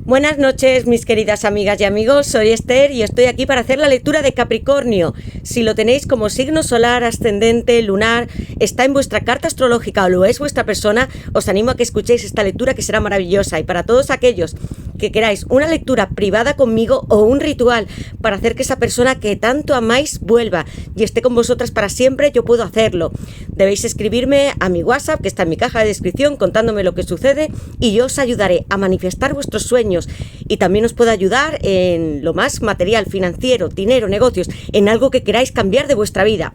Buenas noches, mis queridas amigas y amigos, soy Esther y estoy aquí para hacer la lectura de Capricornio. Si lo tenéis como signo solar, ascendente, lunar, está en vuestra carta astrológica o lo es vuestra persona, os animo a que escuchéis esta lectura que será maravillosa. Y para todos aquellos que queráis una lectura privada conmigo o un ritual para hacer que esa persona que tanto amáis vuelva y esté con vosotras para siempre, yo puedo hacerlo. Debéis escribirme a mi WhatsApp, que está en mi caja de descripción, contándome lo que sucede y yo os ayudaré a manifestar vuestros sueños. Y también os puedo ayudar en lo más material, financiero, dinero, negocios, en algo que queráis cambiar de vuestra vida.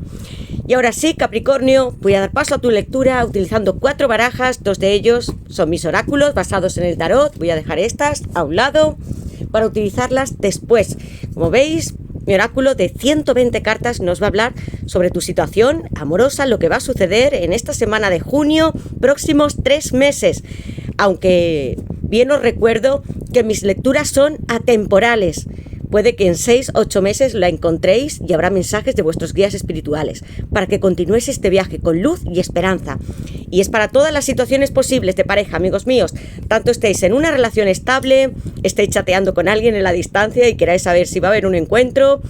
Y ahora sí, Capricornio, voy a dar paso a tu lectura utilizando 4 barajas, 2 de ellos son mis oráculos basados en el tarot. Voy a dejar estas a un lado para utilizarlas después. Como veis, mi oráculo de 120 cartas nos va a hablar sobre tu situación amorosa, lo que va a suceder en esta semana de junio, próximos 3 meses. Aunque bien os recuerdo que mis lecturas son atemporales. Puede que en 6 o 8 meses la encontréis y habrá mensajes de vuestros guías espirituales para que continuéis este viaje con luz y esperanza. Y es para todas las situaciones posibles de pareja, amigos míos. Tanto estéis en una relación estable, estéis chateando con alguien en la distancia y queráis saber si va a haber un encuentro,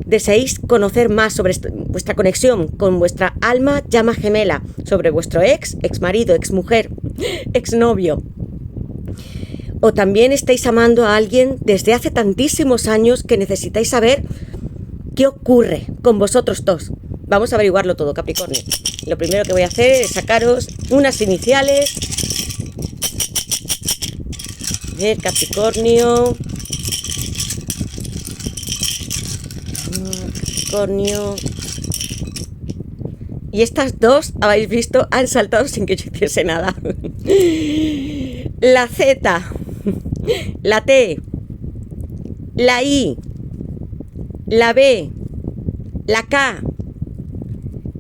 deseéis conocer más sobre vuestra conexión con vuestra alma llama gemela, sobre vuestro ex marido, ex mujer, ex novio. O también estáis amando a alguien desde hace tantísimos años que necesitáis saber qué ocurre con vosotros dos. Vamos a averiguarlo todo, Capricornio. Lo primero que voy a hacer es sacaros unas iniciales. A ver, Capricornio. Capricornio. Y estas dos, habéis visto, han saltado sin que yo hiciese nada. La Z, la T, la I, la B, la K,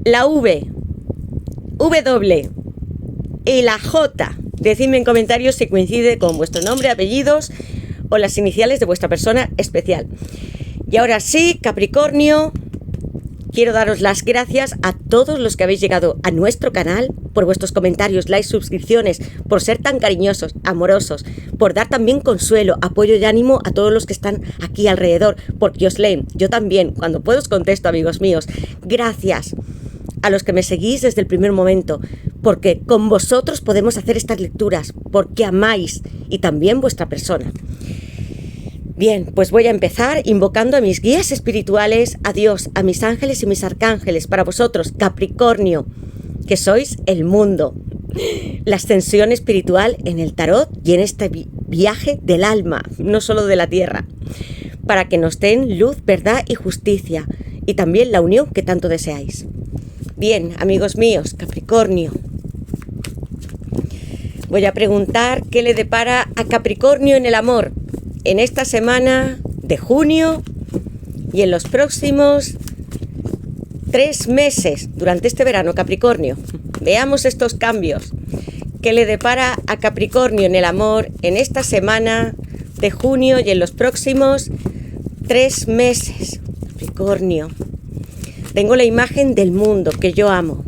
la V, W y la J. Decidme en comentarios si coincide con vuestro nombre, apellidos o las iniciales de vuestra persona especial. Y ahora sí, Capricornio, quiero daros las gracias a todos los que habéis llegado a nuestro canal, por vuestros comentarios, likes, suscripciones, por ser tan cariñosos, amorosos, por dar también consuelo, apoyo y ánimo a todos los que están aquí alrededor, porque os leen, yo también, cuando puedo os contesto, amigos míos. Gracias a los que me seguís desde el primer momento, porque con vosotros podemos hacer estas lecturas, porque amáis y también vuestra persona. Bien, pues voy a empezar invocando a mis guías espirituales, a Dios, a mis ángeles y mis arcángeles, para vosotros, Capricornio, que sois el mundo, la ascensión espiritual en el tarot y en este viaje del alma, no solo de la tierra, para que nos den luz, verdad y justicia, y también la unión que tanto deseáis. Bien, amigos míos, Capricornio, voy a preguntar qué le depara a Capricornio en el amor en esta semana de junio y en los próximos 3 meses durante este verano, Capricornio. Veamos estos cambios. ¿Qué le depara a Capricornio en el amor en esta semana de junio y en los próximos 3 meses? Capricornio. Tengo la imagen del mundo que yo amo.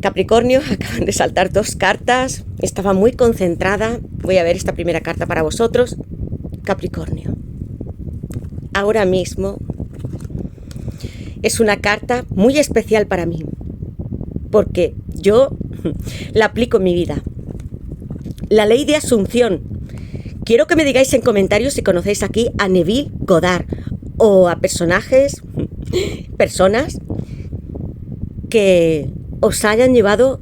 Capricornio, acaban de saltar 2 cartas. Estaba muy concentrada. Voy a ver esta primera carta para vosotros. Capricornio. Ahora mismo es una carta muy especial para mí, porque yo la aplico en mi vida. La ley de asunción. Quiero que me digáis en comentarios si conocéis aquí a Neville Goddard o a personas que os hayan llevado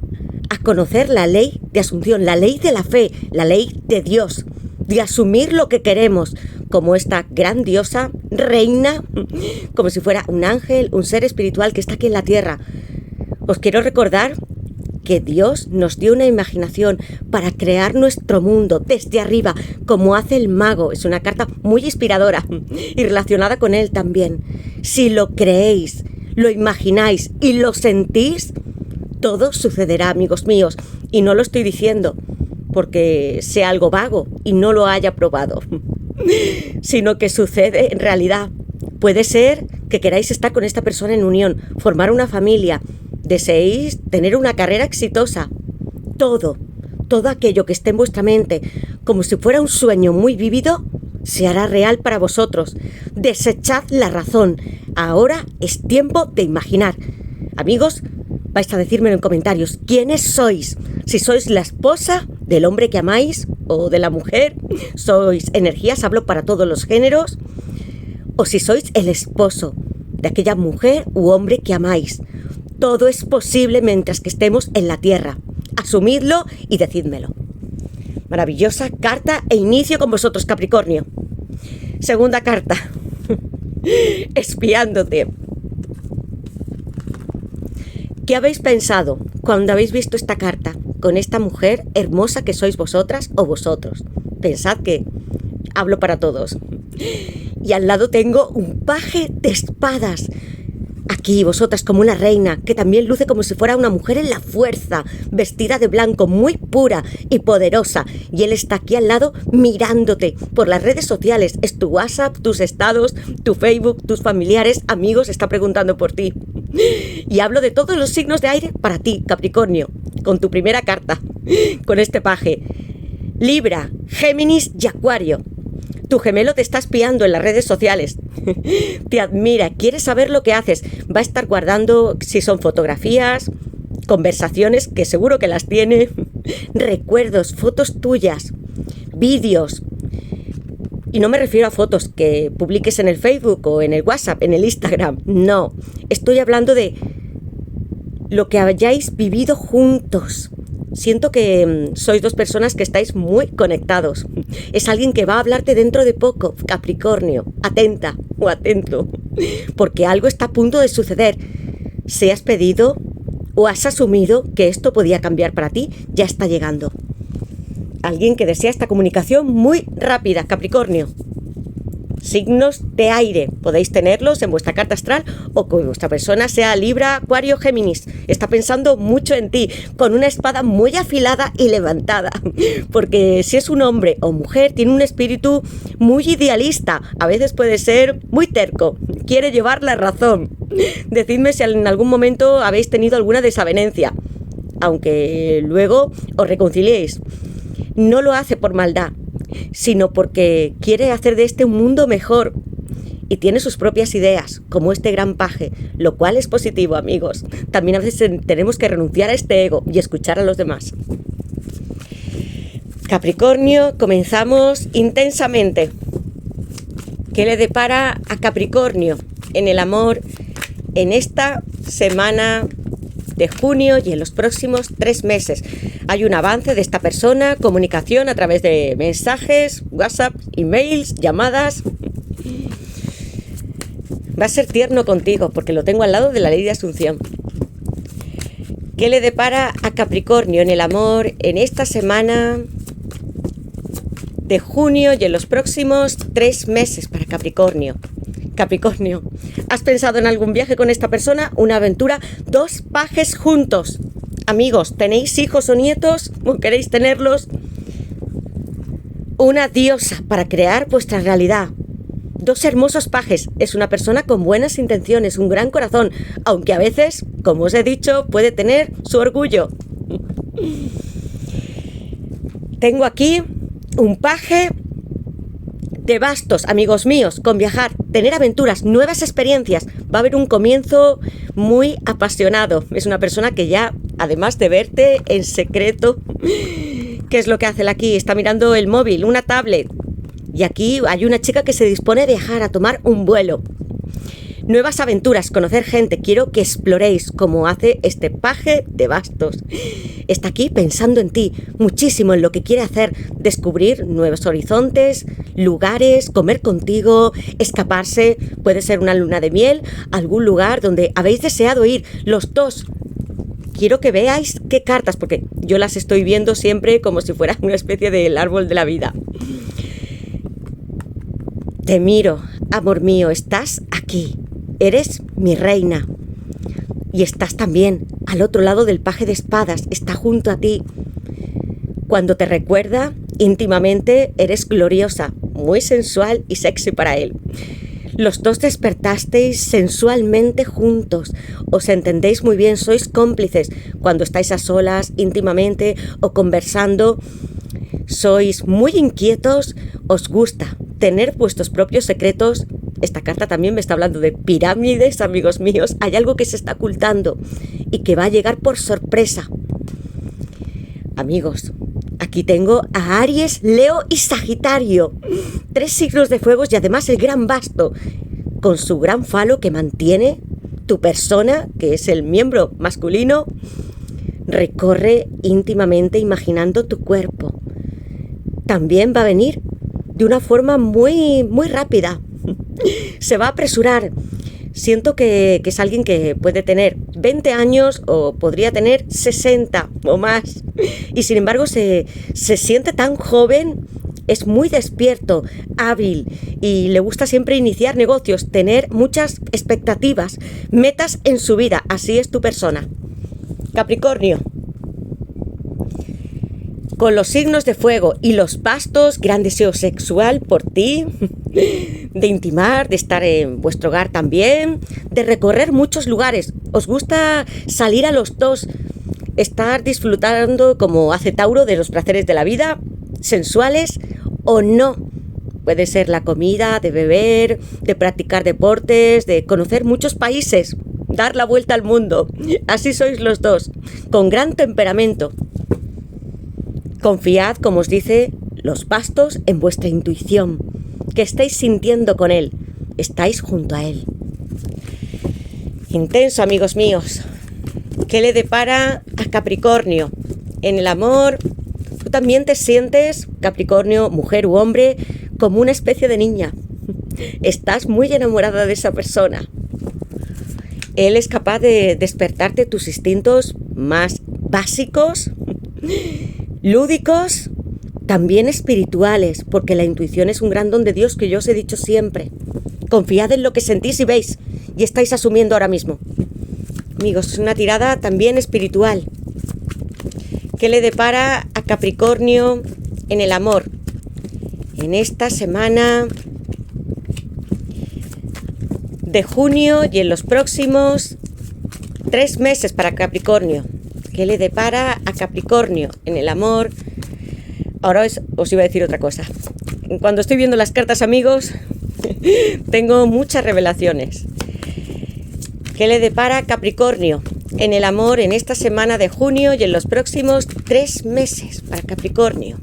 a conocer la ley de asunción, la ley de la fe, la ley de Dios, de asumir lo que queremos, como esta gran diosa, reina, como si fuera un ángel, un ser espiritual que está aquí en la tierra. Os quiero recordar que Dios nos dio una imaginación para crear nuestro mundo desde arriba, como hace el mago. Es una carta muy inspiradora y relacionada con él también. Si lo creéis, lo imagináis y lo sentís, todo sucederá, amigos míos. Y no lo estoy diciendo porque sea algo vago y no lo haya probado, sino que sucede en realidad. Puede ser que queráis estar con esta persona en unión, formar una familia, deseéis tener una carrera exitosa. Todo todo aquello que esté en vuestra mente, como si fuera un sueño muy vívido, se hará real para vosotros. Desechad la razón. Ahora es tiempo de imaginar. Amigos, vais a decírmelo en comentarios. ¿Quiénes sois? Si sois la esposa del hombre que amáis o de la mujer, sois energías, hablo para todos los géneros, o si sois el esposo de aquella mujer u hombre que amáis. Todo es posible mientras que estemos en la tierra. Asumidlo y decídmelo. Maravillosa carta e inicio con vosotros, Capricornio. Segunda carta. Espiándote. ¿Qué habéis pensado cuando habéis visto esta carta con esta mujer hermosa que sois vosotras o vosotros? Pensad que hablo para todos. Y al lado tengo un paje de espadas. Aquí vosotras como una reina, que también luce como si fuera una mujer en la fuerza, vestida de blanco, muy pura y poderosa. Y él está aquí al lado mirándote por las redes sociales. Es tu WhatsApp, tus estados, tu Facebook, tus familiares, amigos, está preguntando por ti. Y hablo de todos los signos de aire para ti, Capricornio, con tu primera carta, con este paje. Libra, Géminis y Acuario. Tu gemelo te está espiando en las redes sociales, te admira, quiere saber lo que haces, va a estar guardando si son fotografías, conversaciones, que seguro que las tiene, recuerdos, fotos tuyas, vídeos. Y no me refiero a fotos que publiques en el Facebook o en el WhatsApp, en el Instagram, no. Estoy hablando de lo que hayáis vivido juntos. Siento que sois dos personas que estáis muy conectados. Es alguien que va a hablarte dentro de poco, Capricornio. Atenta o atento, porque algo está a punto de suceder. Si has pedido o has asumido que esto podía cambiar para ti, ya está llegando. Alguien que desea esta comunicación muy rápida, Capricornio. Signos de aire, podéis tenerlos en vuestra carta astral o que vuestra persona sea Libra, Acuario, Géminis. Está pensando mucho en ti, con una espada muy afilada y levantada, porque si es un hombre o mujer, tiene un espíritu muy idealista, a veces puede ser muy terco, quiere llevar la razón. Decidme si en algún momento habéis tenido alguna desavenencia, aunque luego os reconciliéis. No lo hace por maldad, sino porque quiere hacer de este un mundo mejor y tiene sus propias ideas, como este gran paje, lo cual es positivo, amigos. También a veces tenemos que renunciar a este ego y escuchar a los demás. Capricornio, comenzamos intensamente. ¿Qué le depara a Capricornio en el amor en esta semana de junio y en los próximos 3 meses? Hay un avance de esta persona, comunicación a través de mensajes, WhatsApp, emails, llamadas. Va a ser tierno contigo porque lo tengo al lado de la ley de Asunción. ¿Qué le depara a Capricornio en el amor en esta semana de junio y en los próximos 3 meses para Capricornio? Capricornio, ¿has pensado en algún viaje con esta persona? ¿Una aventura? 2 pajes juntos. Amigos, ¿tenéis hijos o nietos? ¿O queréis tenerlos? Una diosa para crear vuestra realidad. 2 hermosos pajes. Es una persona con buenas intenciones, un gran corazón, aunque a veces, como os he dicho, puede tener su orgullo. Tengo aquí un paje de bastos, amigos míos, con viajar, tener aventuras, nuevas experiencias. Va a haber un comienzo muy apasionado. Es una persona que ya, además de verte en secreto, ¿qué es lo que hace él aquí? Está mirando el móvil, una tablet. Y aquí hay una chica que se dispone a viajar, a tomar un vuelo. Nuevas aventuras, conocer gente. Quiero que exploréis como hace este paje de bastos. Está aquí pensando en ti, muchísimo en lo que quiere hacer. Descubrir nuevos horizontes, lugares, comer contigo, escaparse. Puede ser una luna de miel, algún lugar donde habéis deseado ir los dos. Quiero que veáis qué cartas, porque yo las estoy viendo siempre como si fuera una especie del árbol de la vida. Te miro, amor mío, estás aquí. Eres mi reina. Y estás también al otro lado del paje de espadas. Está junto a ti. Cuando te recuerda íntimamente, eres gloriosa, muy sensual y sexy para él. Los dos despertasteis sensualmente juntos, os entendéis muy bien, sois cómplices cuando estáis a solas, íntimamente o conversando. Sois muy inquietos, os gusta tener vuestros propios secretos. Esta carta también me está hablando de pirámides, amigos míos. Hay algo que se está ocultando y que va a llegar por sorpresa. Amigos, aquí tengo a Aries, Leo y Sagitario. 3 signos de fuego y además el gran basto, con su gran falo que mantiene tu persona, que es el miembro masculino, recorre íntimamente imaginando tu cuerpo. También va a venir de una forma muy, muy rápida. Se va a apresurar. Siento que es alguien que puede tener 20 años o podría tener 60 o más. Y sin embargo se siente tan joven, es muy despierto, hábil y le gusta siempre iniciar negocios, tener muchas expectativas, metas en su vida. Así es tu persona. Capricornio. Con los signos de fuego y los bastos, gran deseo sexual por ti, de intimar, de estar en vuestro hogar también, de recorrer muchos lugares. Os gusta salir a los dos, estar disfrutando como hace Tauro de los placeres de la vida, sensuales o no. Puede ser la comida, de beber, de practicar deportes, de conocer muchos países, dar la vuelta al mundo. Así sois los dos, con gran temperamento. Confiad, como os dice, los bastos en vuestra intuición, que estáis sintiendo con él, estáis junto a él. Intenso, amigos míos. ¿Qué le depara a Capricornio? En el amor, tú también te sientes, Capricornio, mujer u hombre, como una especie de niña. Estás muy enamorada de esa persona. Él es capaz de despertarte tus instintos más básicos, lúdicos, también espirituales, porque la intuición es un gran don de Dios que yo os he dicho siempre. Confiad en lo que sentís y veis, y estáis asumiendo ahora mismo. Amigos, es una tirada también espiritual. ¿Qué le depara a Capricornio en el amor? En esta semana de junio y en los próximos 3 meses para Capricornio. ¿Qué le depara a Capricornio en el amor? Ahora os iba a decir otra cosa. Cuando estoy viendo las cartas, amigos, tengo muchas revelaciones. ¿Qué le depara a Capricornio en el amor en esta semana de junio y en los próximos 3 meses para Capricornio?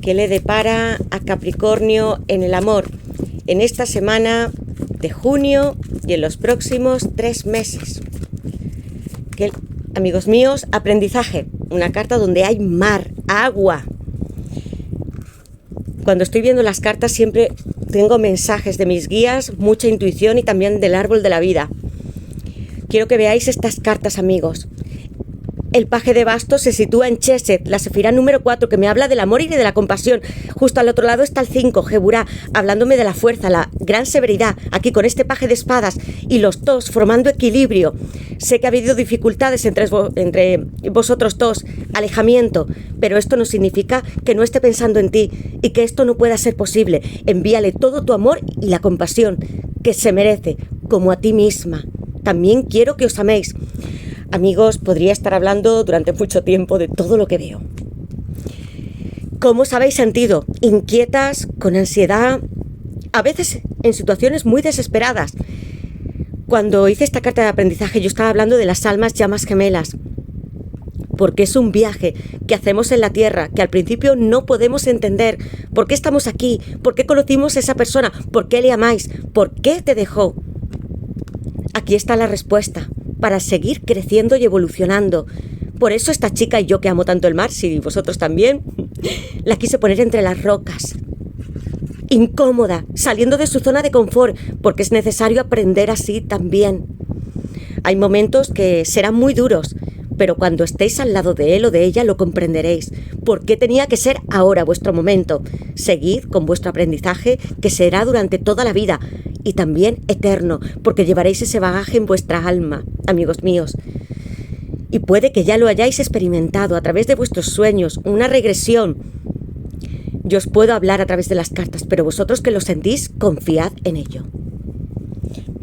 ¿Qué le depara a Capricornio en el amor en esta semana de junio y en los próximos 3 meses? Amigos míos, aprendizaje, una carta donde hay mar, agua. Cuando estoy viendo las cartas siempre tengo mensajes de mis guías, mucha intuición y también del árbol de la vida. Quiero que veáis estas cartas, amigos. El paje de bastos se sitúa en Chesed, la sefirá número 4, que me habla del amor y de la compasión. Justo al otro lado está el 5, Geburá, hablándome de la fuerza, la gran severidad, aquí con este paje de espadas, y los dos formando equilibrio. Sé que ha habido dificultades entre vosotros dos, alejamiento, pero esto no significa que no esté pensando en ti y que esto no pueda ser posible. Envíale todo tu amor y la compasión que se merece, como a ti misma. También quiero que os améis. Amigos, podría estar hablando durante mucho tiempo de todo lo que veo. ¿Cómo os habéis sentido? ¿Inquietas? ¿Con ansiedad? A veces en situaciones muy desesperadas. Cuando hice esta carta de aprendizaje yo estaba hablando de las almas llamas gemelas. Porque es un viaje que hacemos en la tierra, que al principio no podemos entender. ¿Por qué estamos aquí? ¿Por qué conocimos a esa persona? ¿Por qué le amáis? ¿Por qué te dejó? Aquí está la respuesta. Para seguir creciendo y evolucionando. Por eso esta chica y yo que amo tanto el mar, si vosotros también, la quise poner entre las rocas. Incómoda, saliendo de su zona de confort, porque es necesario aprender así también. Hay momentos que serán muy duros, pero cuando estéis al lado de él o de ella lo comprenderéis. ¿Por qué tenía que ser ahora vuestro momento? Seguid con vuestro aprendizaje, que será durante toda la vida y también eterno, porque llevaréis ese bagaje en vuestra alma, amigos míos. Y puede que ya lo hayáis experimentado a través de vuestros sueños, una regresión. Yo os puedo hablar a través de las cartas, pero vosotros que lo sentís, confiad en ello.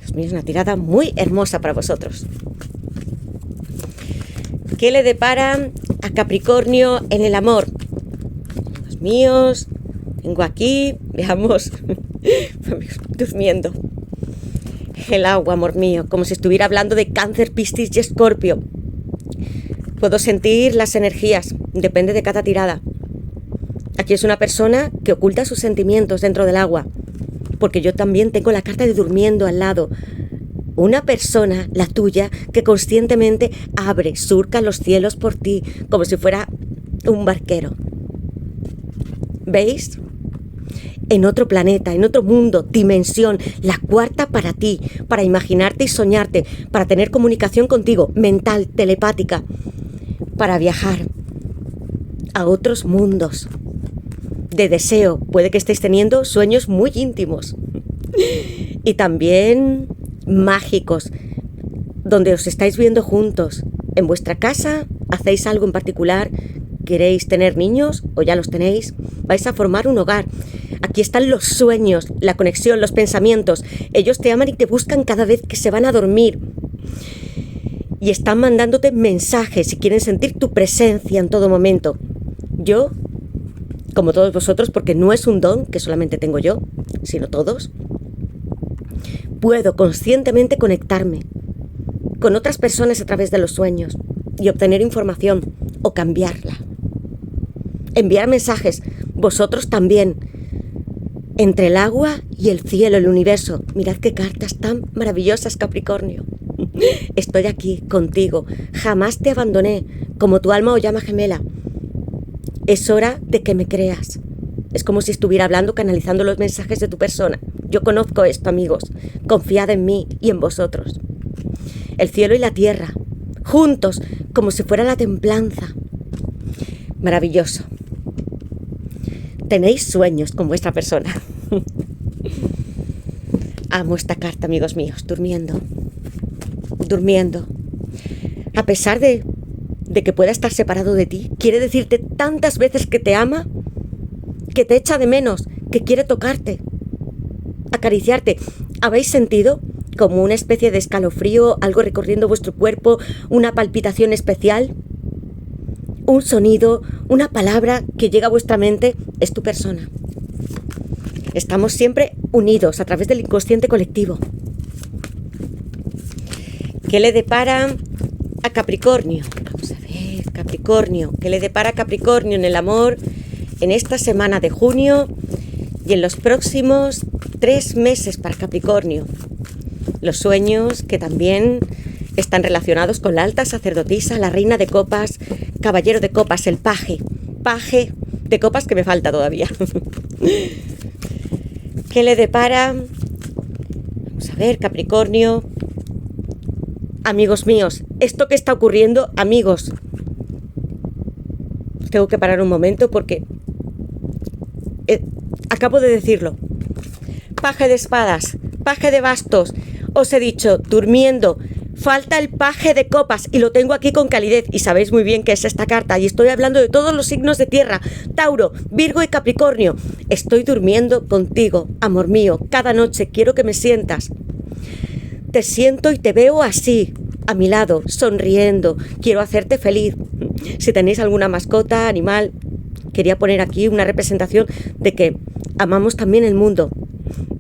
Dios mío, es una tirada muy hermosa para vosotros. ¿Qué le depara a Capricornio en el amor? Amigos míos, vengo aquí, veamos, durmiendo. El agua, amor mío, como si estuviera hablando de Cáncer, Piscis y Escorpio. Puedo sentir las energías, depende de cada tirada. Aquí es una persona que oculta sus sentimientos dentro del agua, porque yo también tengo la carta de durmiendo al lado. Una persona, la tuya, que conscientemente surca los cielos por ti, como si fuera un barquero. ¿Veis? En otro planeta, en otro mundo, dimensión, la cuarta para ti, para imaginarte y soñarte, para tener comunicación contigo, mental, telepática, para viajar a otros mundos de deseo. Puede que estéis teniendo sueños muy íntimos y también mágicos, donde os estáis viendo juntos. En vuestra casa hacéis algo en particular, queréis tener niños o ya los tenéis, vais a formar un hogar. Aquí están los sueños, la conexión, los pensamientos. Ellos te aman y te buscan cada vez que se van a dormir. Y están mandándote mensajes y quieren sentir tu presencia en todo momento. Yo, como todos vosotros, porque no es un don que solamente tengo yo, sino todos, puedo conscientemente conectarme con otras personas a través de los sueños y obtener información o cambiarla. Enviar mensajes, vosotros también, entre el agua y el cielo, el universo. Mirad qué cartas tan maravillosas, Capricornio. Estoy aquí contigo, jamás te abandoné, como tu alma o llama gemela. Es hora de que me creas. Es como si estuviera hablando, canalizando los mensajes de tu persona. Yo conozco esto, amigos. Confiad en mí y en vosotros. El cielo y la tierra, juntos, como si fuera la templanza. Maravilloso. Tenéis sueños con vuestra persona. Amo esta carta, amigos míos. Durmiendo. A pesar de que pueda estar separado de ti, quiere decirte tantas veces que te ama, que te echa de menos, que quiere tocarte, acariciarte. ¿Habéis sentido como una especie de escalofrío, algo recorriendo vuestro cuerpo, una palpitación especial? Un sonido, una palabra que llega a vuestra mente, es tu persona. Estamos siempre unidos a través del inconsciente colectivo. ¿Qué le depara a Capricornio? Vamos a ver, Capricornio. ¿Qué le depara a Capricornio en el amor en esta semana de junio y en los próximos 3 meses para Capricornio? Los sueños que también están relacionados con la alta sacerdotisa, la reina de copas, caballero de copas, el paje de copas que me falta todavía. ¿Qué le depara? Vamos a ver, Capricornio. Amigos míos, esto que está ocurriendo, amigos, tengo que parar un momento porque acabo de decirlo. Paje de espadas, paje de bastos, os he dicho, durmiendo, falta el paje de copas y lo tengo aquí con calidez y sabéis muy bien qué es esta carta y estoy hablando de todos los signos de tierra, Tauro, Virgo y Capricornio. Estoy durmiendo contigo, amor mío, cada noche quiero que me sientas. Te siento y te veo así, a mi lado, sonriendo. Quiero hacerte feliz. Si tenéis alguna mascota, animal, quería poner aquí una representación de que amamos también el mundo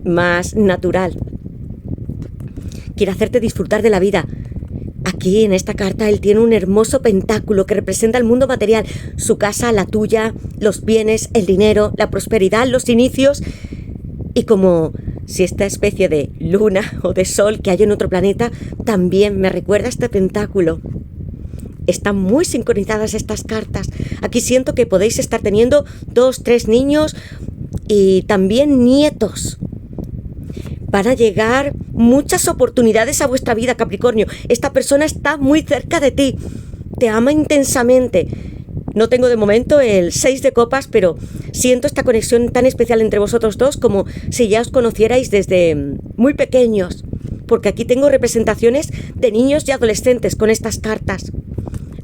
más natural. Quiero hacerte disfrutar de la vida. Aquí en esta carta él tiene un hermoso pentáculo que representa el mundo material, su casa, la tuya, los bienes, el dinero, la prosperidad, los inicios y como si esta especie de luna o de sol que hay en otro planeta también me recuerda a este pentáculo. Están muy sincronizadas estas cartas. Aquí siento que podéis estar teniendo 2, 3 niños y también nietos. Van a llegar muchas oportunidades a vuestra vida, Capricornio. Esta persona está muy cerca de ti. Te ama intensamente. No tengo de momento el 6 de copas, pero siento esta conexión tan especial entre vosotros dos como si ya os conocierais desde muy pequeños. Porque aquí tengo representaciones de niños y adolescentes con estas cartas.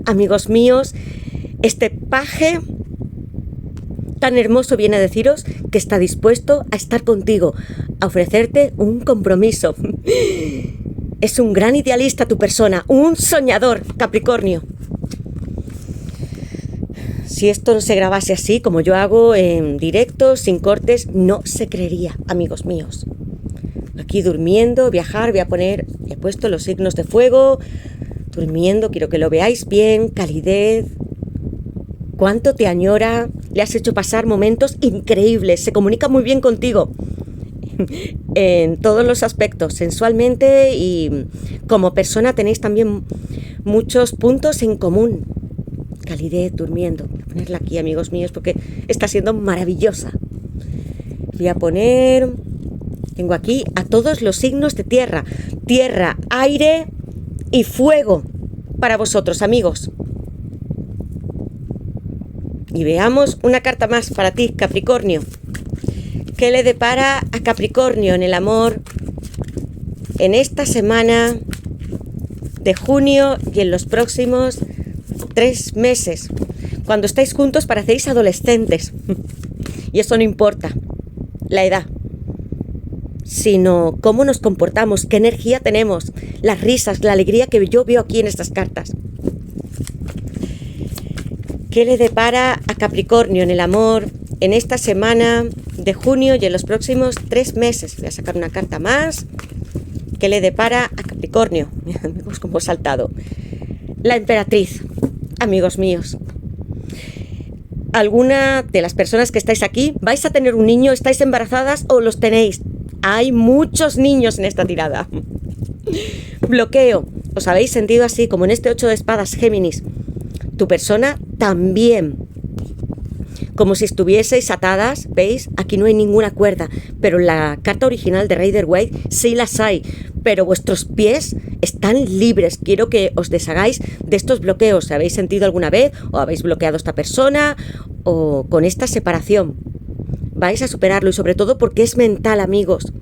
Amigos míos, este paje tan hermoso viene a deciros que está dispuesto a estar contigo, a ofrecerte un compromiso. Es un gran idealista tu persona, un soñador, Capricornio. Si esto no se grabase así, como yo hago en directo, sin cortes, no se creería, amigos míos. Aquí durmiendo, viajar, he puesto los signos de fuego, durmiendo, quiero que lo veáis bien, calidez. Cuánto te añora, le has hecho pasar momentos increíbles, se comunica muy bien contigo en todos los aspectos, sensualmente, y como persona tenéis también muchos puntos en común. Calidez, durmiendo. Voy a ponerla aquí, amigos míos, porque está siendo maravillosa. Tengo aquí a todos los signos de tierra. Tierra, aire y fuego para vosotros, amigos. Y veamos una carta más para ti, Capricornio. ¿Qué le depara a Capricornio en el amor en esta semana de junio y en los próximos 3 meses? Cuando estáis juntos parecéis adolescentes. Y eso no importa la edad, sino cómo nos comportamos, qué energía tenemos, las risas, la alegría que yo veo aquí en estas cartas. ¿Qué le depara a Capricornio en el amor en esta semana de junio y en los próximos 3 meses? Voy a sacar una carta más. ¿Qué le depara a Capricornio? Amigos, como he saltado. La emperatriz, amigos míos. Alguna de las personas que estáis aquí, vais a tener un niño, estáis embarazadas o los tenéis. Hay muchos niños en esta tirada. Bloqueo. ¿Os habéis sentido así, como en este 8 de espadas, Géminis? Tu persona también. Como si estuvieseis atadas, ¿veis? Aquí no hay ninguna cuerda, pero en la carta original de Rider-Waite sí las hay. Pero vuestros pies están libres. Quiero que os deshagáis de estos bloqueos. ¿Se habéis sentido alguna vez? ¿O habéis bloqueado a esta persona? ¿O con esta separación? Vais a superarlo, y sobre todo porque es mental, amigos.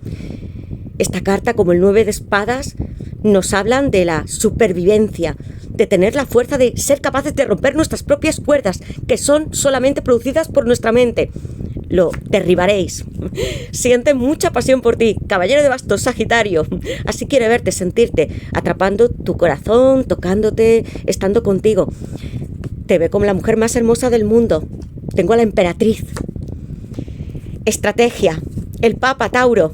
Esta carta, como el 9 de espadas, nos hablan de la supervivencia, de tener la fuerza de ser capaces de romper nuestras propias cuerdas, que son solamente producidas por nuestra mente. Lo derribaréis. Siente mucha pasión por ti, caballero de bastos, Sagitario. Así quiere verte, sentirte, atrapando tu corazón, tocándote, estando contigo. Te ve como la mujer más hermosa del mundo. Tengo a la emperatriz. Estrategia. El Papa, Tauro.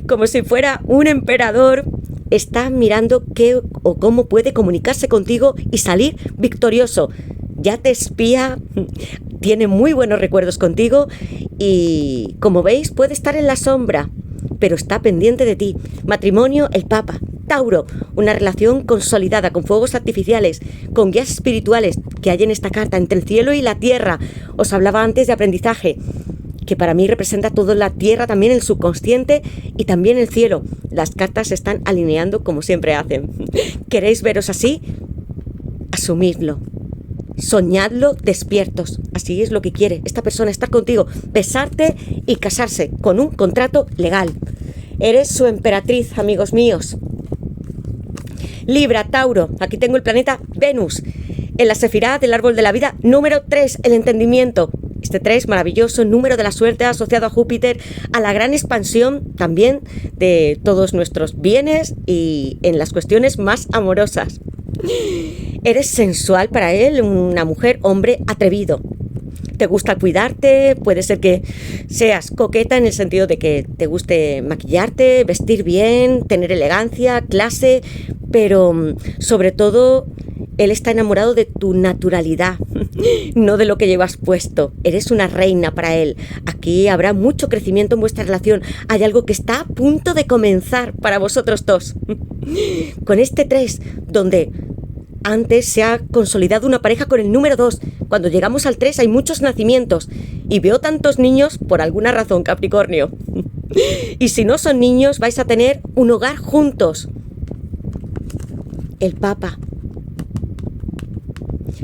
Como si fuera un emperador, está mirando qué o cómo puede comunicarse contigo y salir victorioso. Ya te espía, tiene muy buenos recuerdos contigo y, como veis, puede estar en la sombra, pero está pendiente de ti. Matrimonio, el Papa. Tauro, una relación consolidada con fuegos artificiales, con guías espirituales que hay en esta carta, entre el cielo y la tierra. Os hablaba antes de aprendizaje, que para mí representa toda la tierra, también el subconsciente y también el cielo. Las cartas se están alineando como siempre hacen. ¿Queréis veros así? Asumidlo. Soñadlo despiertos. Así es lo que quiere esta persona, estar contigo, besarte y casarse con un contrato legal. Eres su emperatriz, amigos míos. Libra, Tauro. Aquí tengo el planeta Venus. En la sefirá del árbol de la vida, número 3, el entendimiento. Este 3, maravilloso, número de la suerte, asociado a Júpiter, a la gran expansión también de todos nuestros bienes y en las cuestiones más amorosas. Eres sensual para él, una mujer, hombre atrevido. Te gusta cuidarte, puede ser que seas coqueta en el sentido de que te guste maquillarte, vestir bien, tener elegancia, clase, pero sobre todo él está enamorado de tu naturalidad, no de lo que llevas puesto. Eres una reina para él. Aquí habrá mucho crecimiento en vuestra relación. Hay algo que está a punto de comenzar para vosotros dos. Con este 3, donde antes se ha consolidado una pareja con el número 2. Cuando llegamos al 3 hay muchos nacimientos. Y veo tantos niños por alguna razón, Capricornio. Y si no son niños, vais a tener un hogar juntos. El Papa.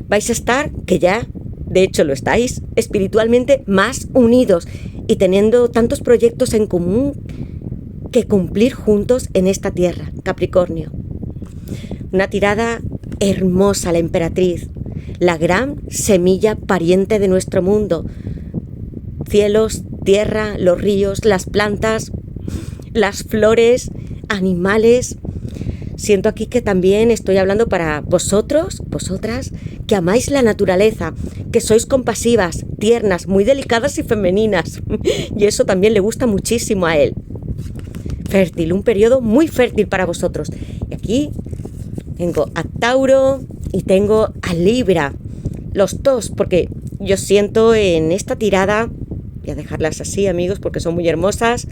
Vais a estar, que ya, de hecho lo estáis, espiritualmente más unidos y teniendo tantos proyectos en común que cumplir juntos en esta tierra, Capricornio. Una tirada hermosa, la emperatriz, la gran semilla pariente de nuestro mundo. cielos, tierra, los ríos, las plantas, las flores, animales. Siento aquí que también estoy hablando para vosotros, vosotras, que amáis la naturaleza, que sois compasivas, tiernas, muy delicadas y femeninas. Y eso también le gusta muchísimo a él. Fértil, un periodo muy fértil para vosotros. Y aquí tengo a Tauro y tengo a Libra. Los dos, porque yo siento en esta tirada, voy a dejarlas así, amigos, porque son muy hermosas,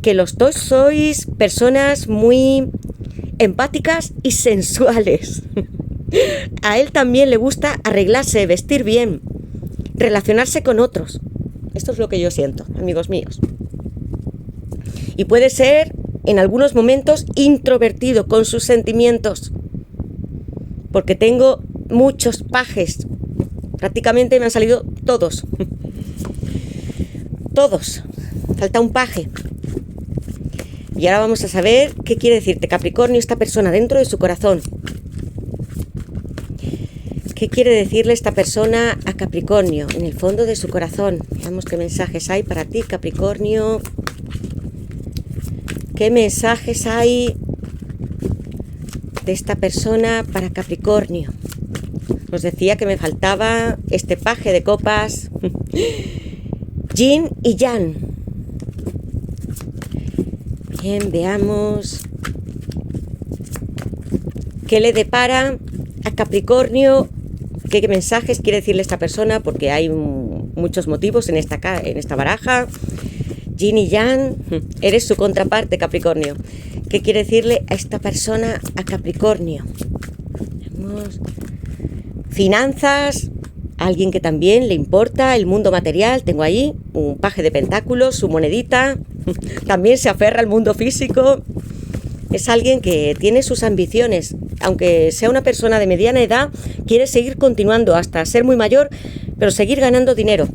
que los dos sois personas muy empáticas y sensuales. A él también le gusta arreglarse, vestir bien, relacionarse con otros. Esto es lo que yo siento, amigos míos. Y puede ser, en algunos momentos, introvertido con sus sentimientos. Porque tengo muchos pajes. Prácticamente me han salido todos. Todos. Falta un paje. Y ahora vamos a saber qué quiere decirte, Capricornio, esta persona dentro de su corazón. ¿Qué quiere decirle esta persona a Capricornio en el fondo de su corazón? Veamos qué mensajes hay para ti, Capricornio. ¿Qué mensajes hay de esta persona para Capricornio? Os decía que me faltaba este paje de copas. Yin y Yang. Bien, veamos qué le depara a Capricornio, qué mensajes quiere decirle esta persona, porque hay muchos motivos en esta baraja. Yin y Yang, eres su contraparte, Capricornio. ¿Qué quiere decirle a esta persona, a Capricornio? Veamos. Finanzas, alguien que también le importa el mundo material. Tengo ahí un paje de pentáculos, su monedita. También se aferra al mundo físico. Es alguien que tiene sus ambiciones. Aunque sea una persona de mediana edad, quiere seguir continuando hasta ser muy mayor, pero seguir ganando dinero.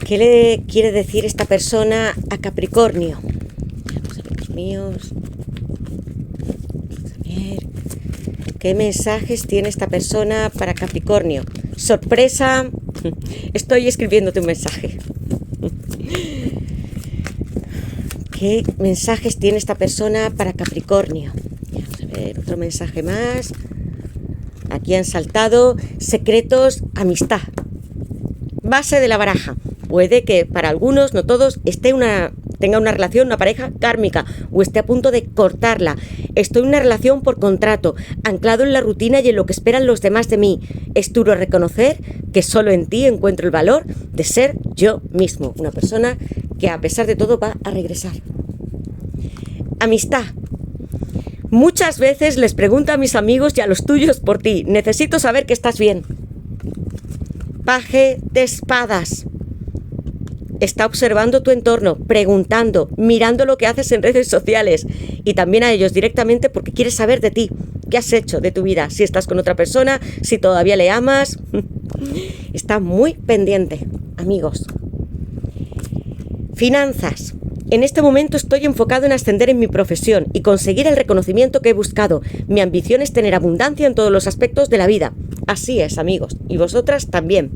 ¿Qué le quiere decir esta persona a Capricornio? Vamos a ver los míos. Vamos a ver. ¿Qué mensajes tiene esta persona para Capricornio? Sorpresa. Estoy escribiéndote un mensaje. ¿Qué mensajes tiene esta persona para Capricornio? Vamos a ver otro mensaje más. Aquí han saltado secretos, amistad. Base de la baraja. Puede que para algunos, no todos, tenga una relación, una pareja kármica, o esté a punto de cortarla. Estoy en una relación por contrato, anclado en la rutina y en lo que esperan los demás de mí. Es duro reconocer que solo en ti encuentro el valor de ser yo mismo. Una persona que a pesar de todo va a regresar. Amistad. Muchas veces les pregunto a mis amigos y a los tuyos por ti. Necesito saber que estás bien. Paje de espadas. Está observando tu entorno, preguntando, mirando lo que haces en redes sociales y también a ellos directamente porque quiere saber de ti, qué has hecho de tu vida, si estás con otra persona, si todavía le amas. Está muy pendiente, amigos. Finanzas. En este momento estoy enfocado en ascender en mi profesión y conseguir el reconocimiento que he buscado. Mi ambición es tener abundancia en todos los aspectos de la vida. Así es, amigos, y vosotras también.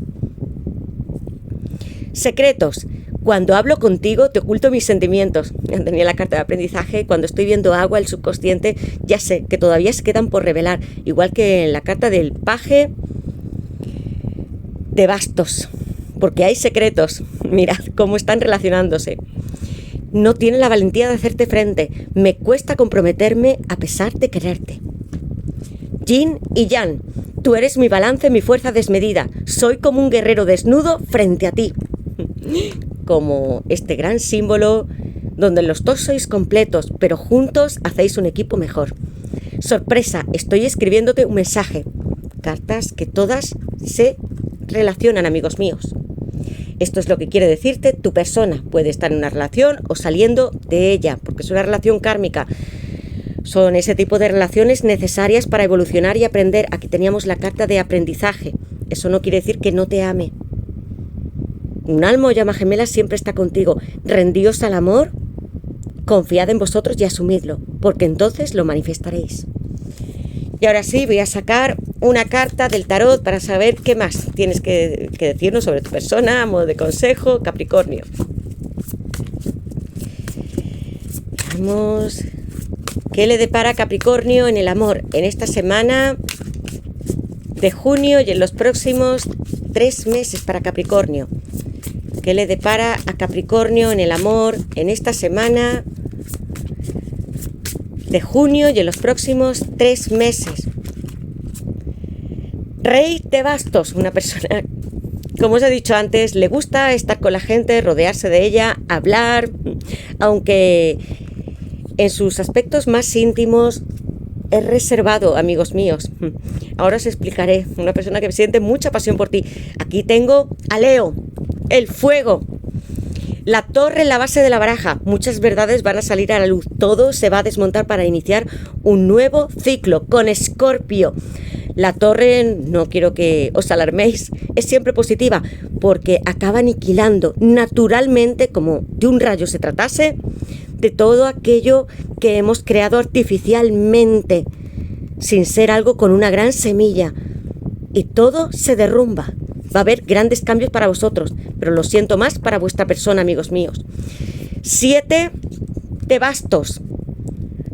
Secretos. Cuando hablo contigo te oculto mis sentimientos. Tenía la carta de aprendizaje. Cuando estoy viendo agua, el subconsciente, ya sé que todavía se quedan por revelar. Igual que en la carta del paje de bastos. Porque hay secretos. Mirad cómo están relacionándose. No tiene la valentía de hacerte frente. Me cuesta comprometerme a pesar de quererte. Yin y Yang. Tú eres mi balance, mi fuerza desmedida. Soy como un guerrero desnudo frente a ti. Como este gran símbolo donde los dos sois completos, pero juntos hacéis un equipo mejor. Sorpresa, estoy escribiéndote un mensaje. Cartas que todas se relacionan, amigos míos. Esto es lo que quiere decirte tu persona. Puede estar en una relación o saliendo de ella, porque es una relación kármica. Son ese tipo de relaciones necesarias para evolucionar y aprender. Aquí teníamos la carta de aprendizaje. Eso no quiere decir que no te ame. Un alma o llama gemela siempre está contigo. Rendíos al amor, confiad en vosotros y asumidlo, porque entonces lo manifestaréis. Y ahora sí, voy a sacar una carta del tarot para saber qué más tienes que decirnos sobre tu persona, a modo de consejo, Capricornio. Veamos qué le depara a Capricornio en el amor en esta semana de junio y en los próximos 3 meses para Capricornio. ¿Qué le depara a Capricornio en el amor en esta semana de junio y en los próximos 3 meses? Rey de bastos, una persona, como os he dicho antes, le gusta estar con la gente, rodearse de ella, hablar, aunque en sus aspectos más íntimos es reservado, amigos míos. Ahora os explicaré. Una persona que siente mucha pasión por ti. Aquí tengo a Leo, el fuego, la torre en la base de la baraja. Muchas verdades van a salir a la luz. Todo se va a desmontar para iniciar un nuevo ciclo con Escorpio. La torre, no quiero que os alarméis, es siempre positiva porque acaba aniquilando naturalmente, como de un rayo se tratase, de todo aquello que hemos creado artificialmente, sin ser algo con una gran semilla. Y todo se derrumba. Va a haber grandes cambios para vosotros, pero lo siento más para vuestra persona, amigos míos. 7 de bastos.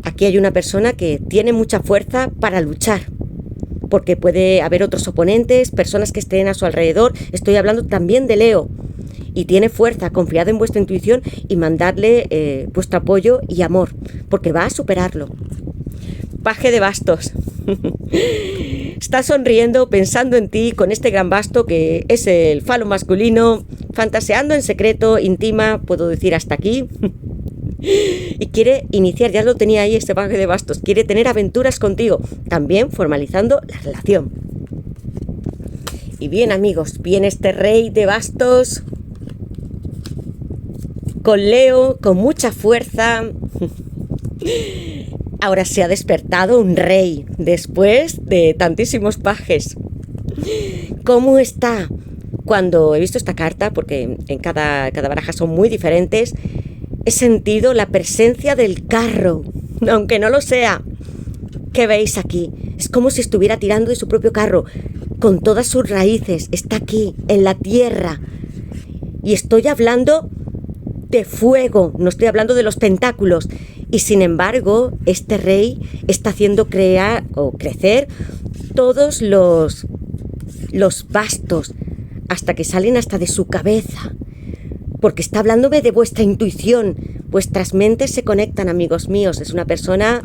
Aquí hay una persona que tiene mucha fuerza para luchar, porque puede haber otros oponentes, personas que estén a su alrededor. Estoy hablando también de Leo. Y tiene fuerza, confiad en vuestra intuición y mandadle vuestro apoyo y amor, porque va a superarlo. Paje de bastos. Está sonriendo, pensando en ti con este gran basto que es el falo masculino, fantaseando en secreto, íntima, puedo decir hasta aquí. Y quiere iniciar, ya lo tenía ahí este paje de bastos, quiere tener aventuras contigo, también formalizando la relación. Y bien, amigos, viene este rey de bastos con Leo, con mucha fuerza. Ahora se ha despertado un rey después de tantísimos pajes. ¿Cómo está? Cuando he visto esta carta, porque en cada baraja son muy diferentes, he sentido la presencia del carro, aunque no lo sea. ¿Qué veis aquí? Es como si estuviera tirando de su propio carro, con todas sus raíces. Está aquí, en la tierra. Y estoy hablando de fuego, no estoy hablando de los tentáculos. Y sin embargo, este rey está haciendo crear o crecer todos los bastos, hasta que salen hasta de su cabeza. Porque está hablándome de vuestra intuición. Vuestras mentes se conectan, amigos míos. Es una persona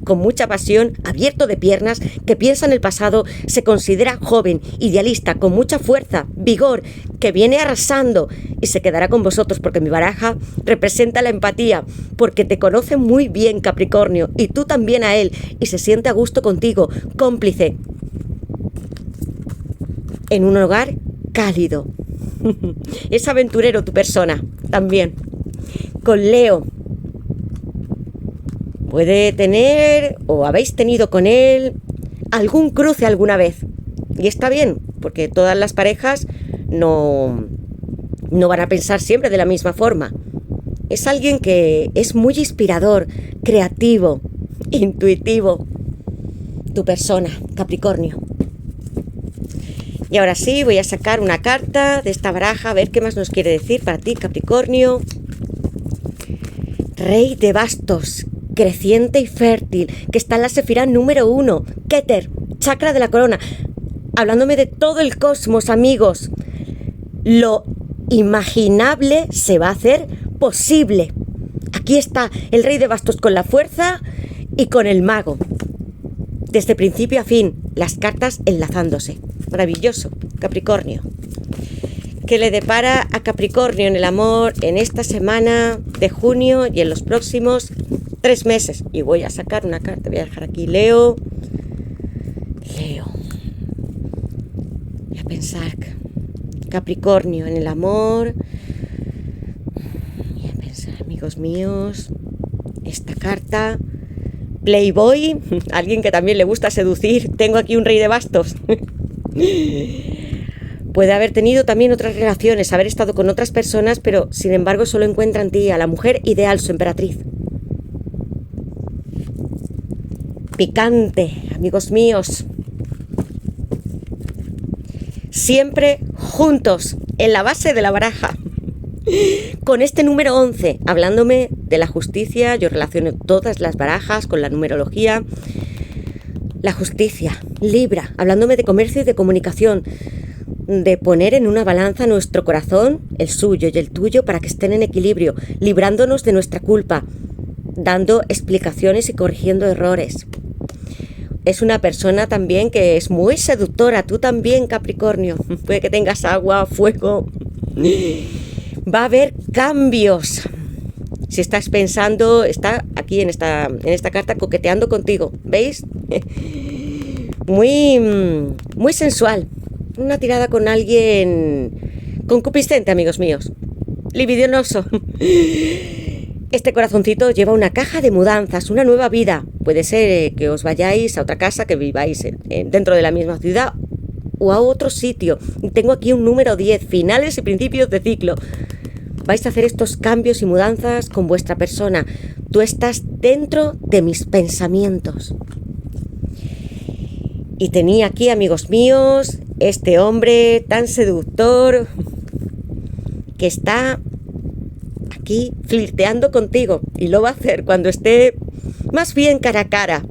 con mucha pasión, abierto de piernas, que piensa en el pasado, se considera joven, idealista, con mucha fuerza, vigor, que viene arrasando y se quedará con vosotros porque mi baraja representa la empatía, porque te conoce muy bien, Capricornio, y tú también a él, y se siente a gusto contigo, cómplice, en un hogar cálido. Es aventurero tu persona, también. Con Leo. Puede tener, o habéis tenido con él, algún cruce alguna vez. Y está bien, porque todas las parejas no van a pensar siempre de la misma forma. Es alguien que es muy inspirador, creativo, intuitivo. Tu persona, Capricornio. Y ahora sí, voy a sacar una carta de esta baraja, a ver qué más nos quiere decir para ti, Capricornio. Rey de bastos, creciente y fértil, que está en la sefirá número 1, Keter, chakra de la corona. Hablándome de todo el cosmos, amigos. Lo imaginable se va a hacer posible. Aquí está el rey de bastos con la fuerza y con el mago. Desde principio a fin, las cartas enlazándose. Maravilloso, Capricornio. ¿Qué le depara a Capricornio en el amor en esta semana de junio y en los próximos 3 meses? Y voy a sacar una carta, voy a dejar aquí Leo. Voy a pensar, Capricornio en el amor. Voy a pensar, amigos míos, esta carta. Playboy, alguien que también le gusta seducir. Tengo aquí un rey de bastos. Puede haber tenido también otras relaciones, haber estado con otras personas, pero sin embargo solo encuentra en ti a la mujer ideal, su emperatriz. Picante, amigos míos. siempre juntos, en la base de la baraja. Con este número 11, hablándome de la justicia, yo relaciono todas las barajas con la numerología. La justicia, Libra, hablándome de comercio y de comunicación, de poner en una balanza nuestro corazón, el suyo y el tuyo, para que estén en equilibrio, librándonos de nuestra culpa, dando explicaciones y corrigiendo errores. Es una persona también que es muy seductora, tú también, Capricornio, puede que tengas agua, fuego. Va a haber cambios. Si estás pensando, está aquí en esta carta coqueteando contigo, ¿veis? Muy sensual. Una tirada con alguien concupiscente, amigos míos. Libidinoso. Este corazoncito lleva una caja de mudanzas, una nueva vida. Puede ser que os vayáis a otra casa, que viváis dentro de la misma ciudad o a otro sitio. Tengo aquí un número 10, finales y principios de ciclo. Vais a hacer estos cambios y mudanzas con vuestra persona. Tú estás dentro de mis pensamientos. Y tenía aquí, amigos míos, este hombre tan seductor que está aquí flirteando contigo, y lo va a hacer cuando esté más bien cara a cara.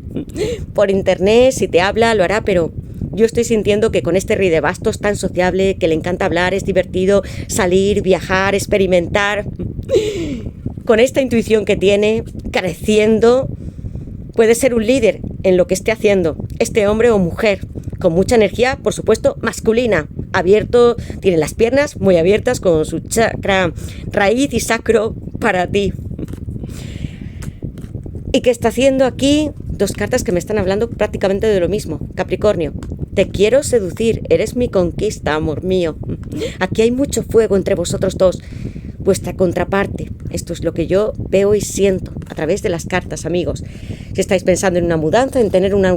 Por internet, si te habla, lo hará, pero yo estoy sintiendo que con este rey de bastos tan sociable, que le encanta hablar, es divertido salir, viajar, experimentar, con esta intuición que tiene, careciendo, puede ser un líder en lo que esté haciendo, este hombre o mujer, con mucha energía, por supuesto, masculina, abierto, tiene las piernas muy abiertas con su chakra raíz y sacro para ti. ¿Y qué está haciendo aquí? Dos cartas que me están hablando prácticamente de lo mismo. Capricornio, te quiero seducir, eres mi conquista, amor mío. Aquí hay mucho fuego entre vosotros dos, vuestra contraparte. Esto es lo que yo veo y siento a través de las cartas, amigos. Si estáis pensando en una mudanza, en tener una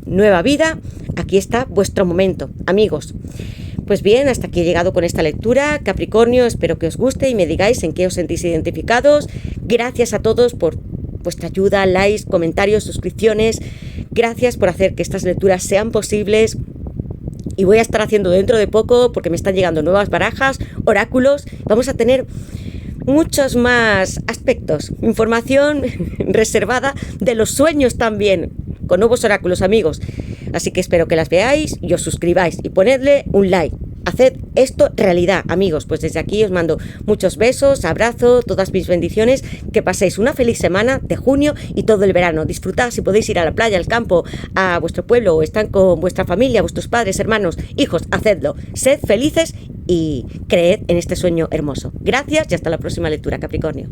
nueva vida, aquí está vuestro momento, amigos. Pues bien, hasta aquí he llegado con esta lectura. Capricornio, espero que os guste y me digáis en qué os sentís identificados. Gracias a todos por vuestra ayuda, likes, comentarios, suscripciones. Gracias por hacer que estas lecturas sean posibles. Y voy a estar haciendo dentro de poco, porque me están llegando nuevas barajas, oráculos. Vamos a tener muchos más aspectos, información reservada de los sueños también, con nuevos oráculos, amigos. Así que espero que las veáis y os suscribáis y ponedle un like. Haced esto realidad, amigos. Pues desde aquí os mando muchos besos, abrazo, todas mis bendiciones. Que paséis una feliz semana de junio y todo el verano. Disfrutad, si podéis ir a la playa, al campo, a vuestro pueblo o están con vuestra familia, vuestros padres, hermanos, hijos, hacedlo. Sed felices y creed en este sueño hermoso. Gracias y hasta la próxima lectura, Capricornio.